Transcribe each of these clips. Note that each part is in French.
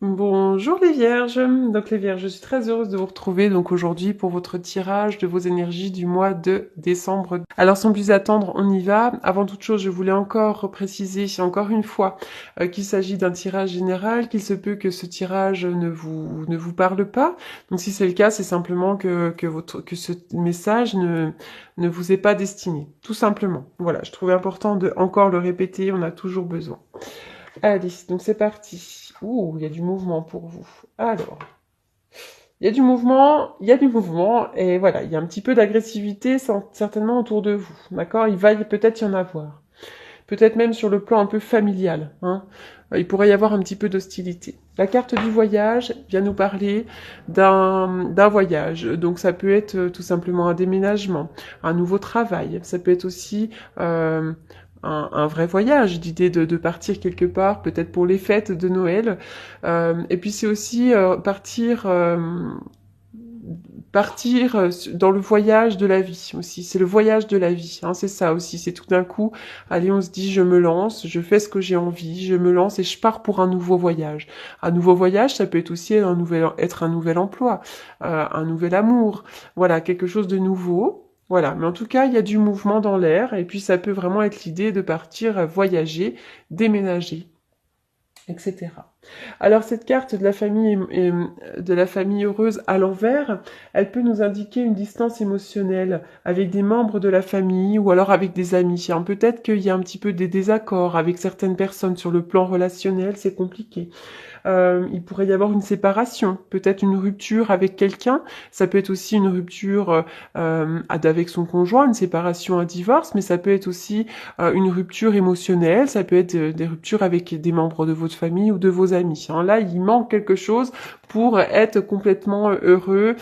Bonjour les vierges. Donc les vierges, je suis très heureuse de vous retrouver donc aujourd'hui pour votre tirage de vos énergies du mois de décembre. Alors sans plus attendre, on y va. Avant toute chose, je voulais encore préciser encore une fois qu'il s'agit d'un tirage général, qu'il se peut que ce tirage ne vous parle pas. Donc si c'est le cas, c'est simplement que ce message ne vous est pas destiné, tout simplement. Voilà, je trouvais important de encore le répéter, on a toujours besoin. Allez, donc c'est parti. Ouh, il y a du mouvement pour vous. Alors, il y a du mouvement, et voilà, il y a un petit peu d'agressivité certainement autour de vous, d'accord? Il va peut-être y en avoir. Peut-être même sur le plan un peu familial, hein. Il pourrait y avoir un petit peu d'hostilité. La carte du voyage vient nous parler d'un voyage. Donc ça peut être tout simplement un déménagement, un nouveau travail. Ça peut être aussi euh, un vrai voyage, l'idée de partir quelque part, peut-être pour les fêtes de Noël. Et puis c'est aussi partir dans le voyage de la vie aussi. C'est le voyage de la vie, hein, c'est ça aussi. C'est tout d'un coup, allez, on se dit, je me lance, je fais ce que j'ai envie, je me lance et je pars pour un nouveau voyage. Un nouveau voyage, ça peut être aussi être un nouvel emploi, un nouvel amour. Voilà, quelque chose de nouveau. Voilà, mais en tout cas, il y a du mouvement dans l'air et puis ça peut vraiment être l'idée de partir voyager, déménager, etc. Alors cette carte de la famille heureuse à l'envers, elle peut nous indiquer une distance émotionnelle avec des membres de la famille ou alors avec des amis. Hein, peut-être qu'il y a un petit peu des désaccords avec certaines personnes sur le plan relationnel, c'est compliqué. Il pourrait y avoir une séparation, peut-être une rupture avec quelqu'un. Ça peut être aussi une rupture avec son conjoint, une séparation, un divorce, mais ça peut être aussi une rupture émotionnelle. Ça peut être des ruptures avec des membres de votre famille ou de vos amis. Hein. Là, il manque quelque chose pour être complètement heureux,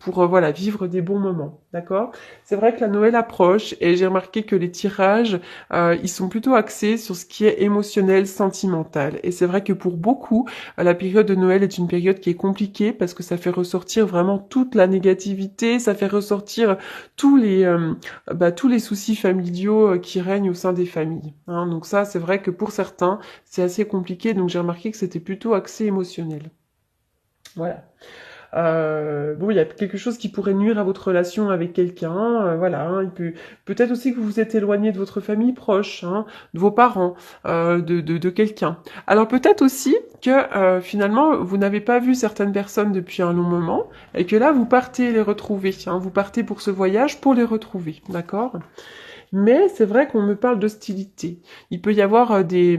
voilà, vivre des bons moments. D'accord? C'est vrai que la Noël approche et j'ai remarqué que les tirages, ils sont plutôt axés sur ce qui est émotionnel, sentimental. Et c'est vrai que pour beaucoup, la période de Noël est une période qui est compliquée parce que ça fait ressortir vraiment toute la négativité, ça fait ressortir tous les, euh, tous les soucis familiaux qui règnent au sein des familles. Hein. Donc ça, c'est vrai que pour certains, c'est assez compliqué. Donc j'ai remarqué que c'était plutôt axé émotionnel. Voilà. Bon, il y a quelque chose qui pourrait nuire à votre relation avec quelqu'un, voilà. Hein, peut-être aussi que vous vous êtes éloigné de votre famille proche, hein, de vos parents, de quelqu'un. Alors peut-être aussi que finalement vous n'avez pas vu certaines personnes depuis un long moment et que là vous partez les retrouver. Hein, vous partez pour ce voyage pour les retrouver, d'accord? Mais c'est vrai qu'on me parle d'hostilité. Il peut y avoir des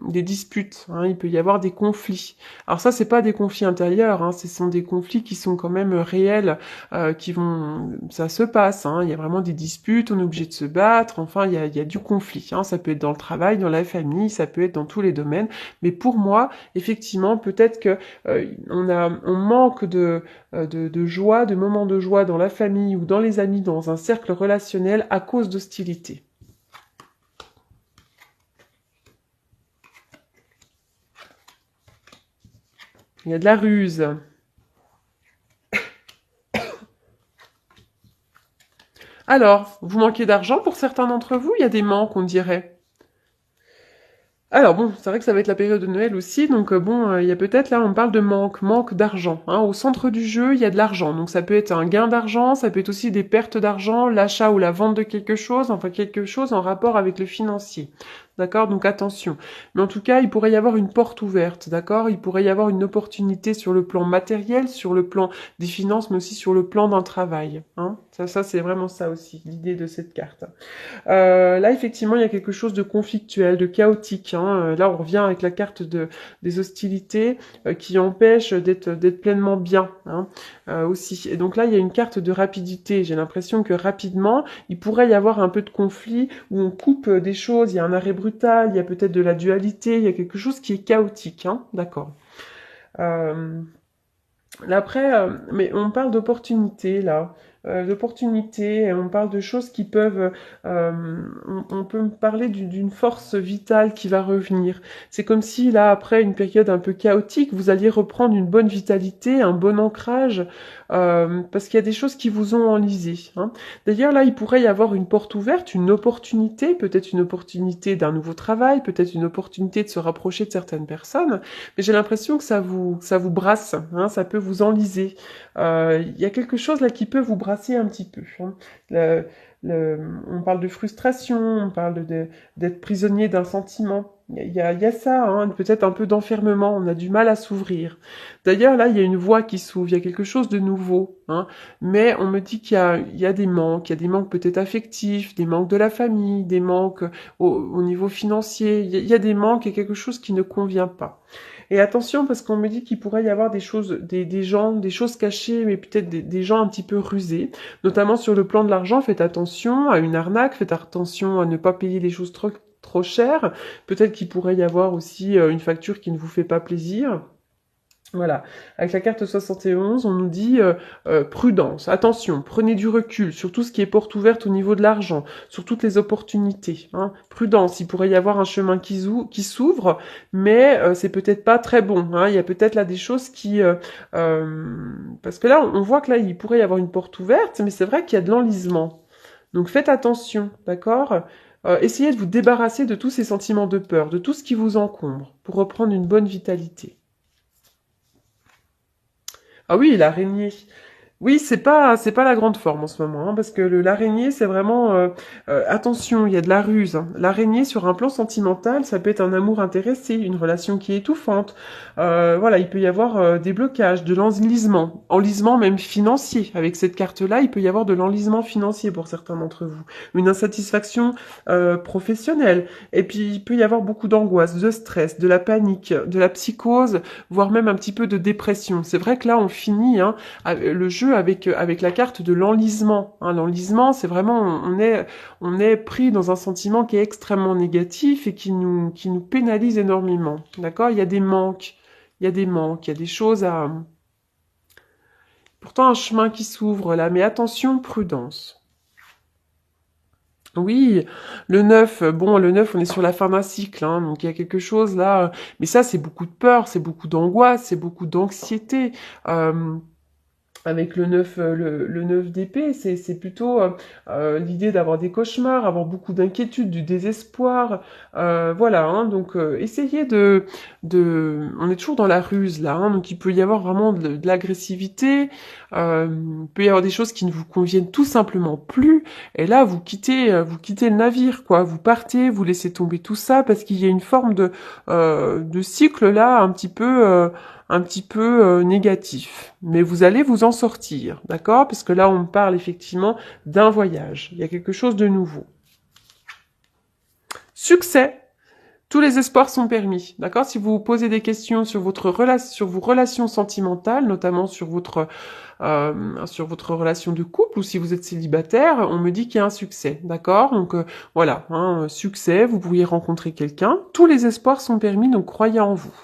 disputes, hein, il peut y avoir des conflits. Alors ça, c'est pas des conflits intérieurs, hein, ce sont des conflits qui sont quand même réels, ça se passe. Hein, il y a vraiment des disputes, on est obligé de se battre. Enfin, il y a du conflit. Hein, ça peut être dans le travail, dans la famille, ça peut être dans tous les domaines. Mais pour moi, effectivement, peut-être que on manque de joie, de moments de joie dans la famille ou dans les amis, dans un cercle relationnel à cause d'hostilité. Il y a de la ruse. Alors, vous manquez d'argent pour certains d'entre vous? Il y a des manques, on dirait. Alors bon, c'est vrai que ça va être la période de Noël aussi, donc il y a peut-être là, on parle de manque d'argent. Hein. Au centre du jeu, il y a de l'argent, donc ça peut être un gain d'argent, ça peut être aussi des pertes d'argent, l'achat ou la vente de quelque chose, enfin quelque chose en rapport avec le financier. D'accord? Donc attention. Mais en tout cas, il pourrait y avoir une porte ouverte, d'accord? Il pourrait y avoir une opportunité sur le plan matériel, sur le plan des finances, mais aussi sur le plan d'un travail. Hein. Ça c'est vraiment ça aussi, l'idée de cette carte. Là, effectivement, il y a quelque chose de conflictuel, de chaotique. Hein. Là, on revient avec la carte des hostilités qui empêche d'être pleinement bien, hein, aussi. Et donc là, il y a une carte de rapidité. J'ai l'impression que rapidement, il pourrait y avoir un peu de conflit où on coupe des choses. Il y a un arrêt brutal, il y a peut-être de la dualité, il y a quelque chose qui est chaotique. Hein. D'accord. Là, après, mais on parle d'opportunité là. d'opportunités, on parle de choses qui peuvent... on peut parler d'une force vitale qui va revenir. C'est comme si, là, après une période un peu chaotique, vous alliez reprendre une bonne vitalité, un bon ancrage, parce qu'il y a des choses qui vous ont enlisé. Hein. D'ailleurs, là, il pourrait y avoir une porte ouverte, une opportunité, peut-être une opportunité d'un nouveau travail, peut-être une opportunité de se rapprocher de certaines personnes, mais j'ai l'impression que ça vous brasse, hein, ça peut vous enliser. Il y a quelque chose là qui peut vous brasser un petit peu. Hein. Le, on parle de frustration, on parle d'être prisonnier d'un sentiment. Il y a ça, hein, peut-être un peu d'enfermement, on a du mal à s'ouvrir. D'ailleurs, là, il y a une voie qui s'ouvre, il y a quelque chose de nouveau, hein, mais on me dit il y a il y a des manques peut-être affectifs, des manques de la famille, des manques au niveau financier, il y a des manques et quelque chose qui ne convient pas. Et attention, parce qu'on me dit qu'il pourrait y avoir des choses, des gens, des choses cachées, mais peut-être des gens un petit peu rusés, notamment sur le plan de l'argent. Faites attention à une arnaque, faites attention à ne pas payer des choses trop chères. Peut-être qu'il pourrait y avoir aussi une facture qui ne vous fait pas plaisir. Voilà. Avec la carte 71, on nous dit prudence, attention, prenez du recul sur tout ce qui est porte ouverte au niveau de l'argent, sur toutes les opportunités. Hein. Prudence, il pourrait y avoir un chemin qui s'ouvre, mais c'est peut-être pas très bon. Hein. Il y a peut-être là des choses qui... parce que là, on voit que là, il pourrait y avoir une porte ouverte, mais c'est vrai qu'il y a de l'enlisement. Donc faites attention, d'accord essayez de vous débarrasser de tous ces sentiments de peur, de tout ce qui vous encombre, pour reprendre une bonne vitalité. Ah oui, l'araignée. Oui, c'est pas la grande forme en ce moment, hein, parce que l'araignée, c'est vraiment attention, il y a de la ruse. Hein. L'araignée, sur un plan sentimental, ça peut être un amour intéressé, une relation qui est étouffante. Voilà, il peut y avoir des blocages, de l'enlisement, enlisement même financier. Avec cette carte-là, il peut y avoir de l'enlisement financier pour certains d'entre vous, une insatisfaction professionnelle. Et puis, il peut y avoir beaucoup d'angoisse, de stress, de la panique, de la psychose, voire même un petit peu de dépression. C'est vrai que là, on finit le jeu avec la carte de l'enlisement. Hein. L'enlisement, c'est vraiment on est pris dans un sentiment qui est extrêmement négatif et qui nous pénalise énormément. D'accord ? Il y a des manques, il y a des choses à... Pourtant, un chemin qui s'ouvre là, mais attention, prudence. Oui, le 9, bon, le 9, on est sur la fin d'un cycle, hein, donc il y a quelque chose là, mais ça, c'est beaucoup de peur, c'est beaucoup d'angoisse, c'est beaucoup d'anxiété. Avec le 9, le 9 d'épée, c'est plutôt l'idée d'avoir des cauchemars, avoir beaucoup d'inquiétude, du désespoir, voilà. Hein, donc essayez on est toujours dans la ruse là, hein, donc il peut y avoir vraiment de l'agressivité, il peut y avoir des choses qui ne vous conviennent tout simplement plus, et là vous quittez le navire, quoi. Vous partez, vous laissez tomber tout ça parce qu'il y a une forme de cycle là, un petit peu négatif. Mais vous allez vous en sortir, d'accord? Parce que là, on parle effectivement d'un voyage. Il y a quelque chose de nouveau. Succès! Tous les espoirs sont permis, d'accord? Si vous vous posez des questions sur sur vos relations sentimentales, notamment sur votre relation de couple, ou si vous êtes célibataire, on me dit qu'il y a un succès, d'accord? Donc voilà, hein, succès, vous pourriez rencontrer quelqu'un. Tous les espoirs sont permis, donc croyez en vous.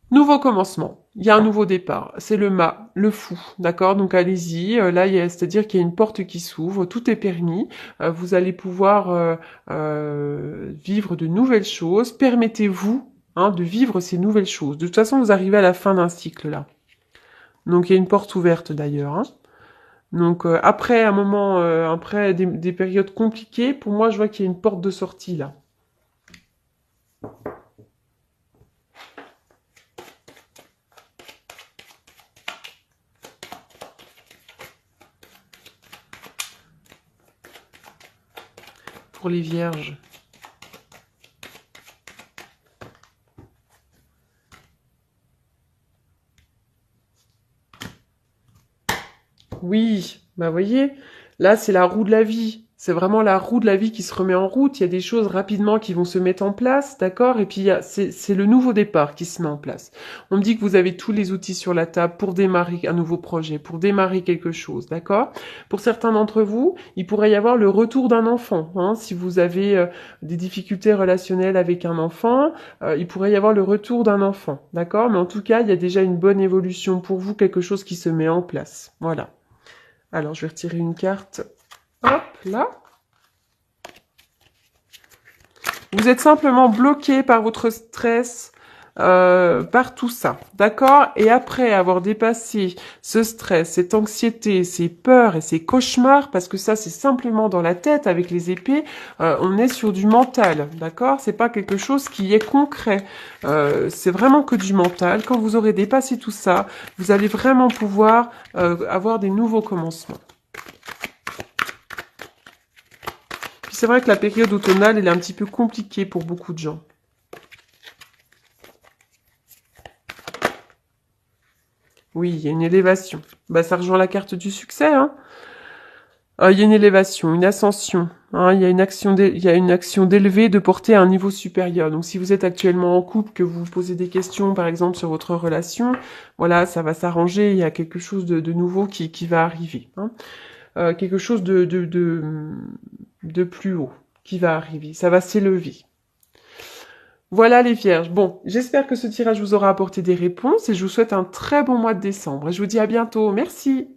Nouveau commencement. Il y a un nouveau départ. C'est le mât, le fou, d'accord? Donc allez-y. Là, c'est-à-dire qu'il y a une porte qui s'ouvre. Tout est permis. Vous allez pouvoir vivre de nouvelles choses. Permettez-vous de vivre ces nouvelles choses. De toute façon, vous arrivez à la fin d'un cycle là. Donc il y a une porte ouverte d'ailleurs. Hein. Donc après un moment, après des périodes compliquées, pour moi, je vois qu'il y a une porte de sortie là. Pour les vierges. Oui, bah voyez, là c'est la roue de la vie. C'est vraiment la roue de la vie qui se remet en route. Il y a des choses rapidement qui vont se mettre en place, d'accord? Et puis c'est le nouveau départ qui se met en place. On me dit que vous avez tous les outils sur la table pour démarrer un nouveau projet, pour démarrer quelque chose, d'accord? Pour certains d'entre vous, il pourrait y avoir le retour d'un enfant. Hein, si vous avez des difficultés relationnelles avec un enfant, il pourrait y avoir le retour d'un enfant, d'accord? Mais en tout cas, il y a déjà une bonne évolution pour vous, quelque chose qui se met en place. Voilà. Alors, je vais retirer une carte. Hop, là. Vous êtes simplement bloqué par votre stress, par tout ça, d'accord? Et après avoir dépassé ce stress, cette anxiété, ces peurs et ces cauchemars, parce que ça c'est simplement dans la tête avec les épées, on est sur du mental, d'accord? C'est pas quelque chose qui est concret, c'est vraiment que du mental. Quand vous aurez dépassé tout ça, vous allez vraiment pouvoir avoir des nouveaux commencements. Puis c'est vrai que la période automnale, elle est un petit peu compliquée pour beaucoup de gens. Oui, il y a une élévation. Bah, ça rejoint la carte du succès, hein. Il y a une élévation, une ascension. Hein, il y a une action d'élever, de porter à un niveau supérieur. Donc, si vous êtes actuellement en couple, que vous vous posez des questions, par exemple, sur votre relation, voilà, ça va s'arranger. Il y a quelque chose de nouveau qui va arriver. Hein. Quelque chose de plus haut qui va arriver. Ça va s'élever. Voilà les vierges. Bon, j'espère que ce tirage vous aura apporté des réponses et je vous souhaite un très bon mois de décembre. Et je vous dis à bientôt. Merci.